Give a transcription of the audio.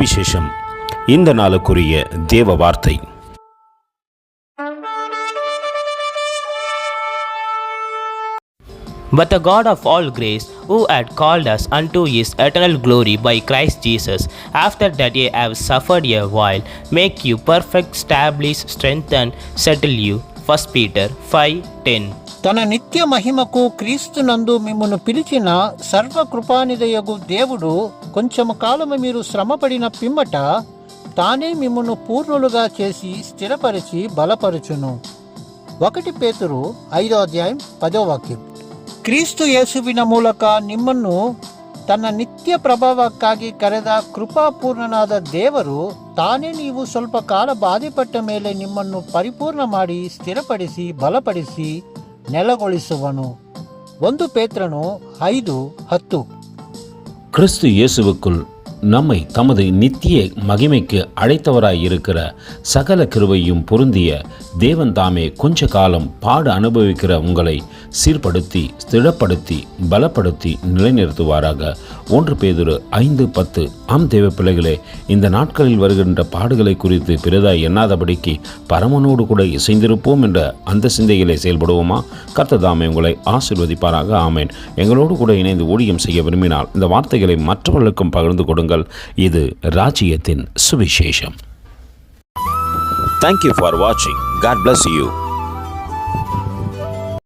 சுவிசேஷம். இந்த நாளுக்குரிய தேவ வார்த்தை. But the God of all grace, who had called us unto his eternal glory by Christ Jesus, after that ye have suffered a while, make you perfect, establish, strengthen, settle you. 1 Peter 5:10. తన నిత్య మహిమకు క్రీస్తునందు మిమ్మును పిలిచిన సర్వకృపానిదయగు దేవుడు కొంచెము కాలము మీరు శ్రమపడిన పిమ్మట తానే మిమ్మును పూర్ణులుగా చేసి స్థిరపరిచి బలపరుచును. 1 ಪೇತರು 5:10. ಕ್ರಿಸ್ತು ಯೇಸುವಿನ ಮೂಲಕ ನಿಮ್ಮನ್ನು ತನ್ನ ನಿತ್ಯ ಪ್ರಭಾವಕ್ಕಾಗಿ ಕರೆದ ಕೃಪಾಪೂರ್ಣನಾದ ದೇವರು ತಾನೇ ನೀವು ಸ್ವಲ್ಪ ಕಾಲ ಬಾಧೆಪಟ್ಟ ಮೇಲೆ ನಿಮ್ಮನ್ನು ಪರಿಪೂರ್ಣ ಮಾಡಿ ಸ್ಥಿರಪಡಿಸಿ ಬಲಪಡಿಸಿ ನೆಲೆಗೊಳಿಸುವನು. 1 ಪೇತ್ರನು 5:10. கிறிஸ்து இயேசுவுக்குள் நம்மை தமது நித்திய மகிமைக்கு அழைத்தவராய் இருக்கிற சகல கிருபையும் பொருந்திய தேவன் தாமே கொஞ்ச காலம் பாடு அனுபவிக்கிற உங்களை சீர்படுத்தி ஸ்திரப்படுத்தி பலப்படுத்தி நிலைநிறுத்துவாராக. 1 பேதுரு 5:10. ஆம் தேவ பிள்ளைகளே, இந்த நாட்களில் வருகின்ற பாடுகளை குறித்து பிறதாய் எண்ணாதபடிக்கு பரமனோடு கூட இசைந்திருப்போம் என்ற அந்த சிந்தைகளை செயல்படுவோமா? கர்த்தர் தாமே உங்களை ஆசீர்வதிப்பாராக. ஆமேன். எங்களோடு கூட இணைந்து ஊழியம் செய்ய விரும்பினால் இந்த வார்த்தைகளை மற்றவர்களுக்கும் பகிர்ந்து கொடுங்கள். இது ராஜ்யத்தின் சுவிசேஷம். Thank you for watching. God bless you.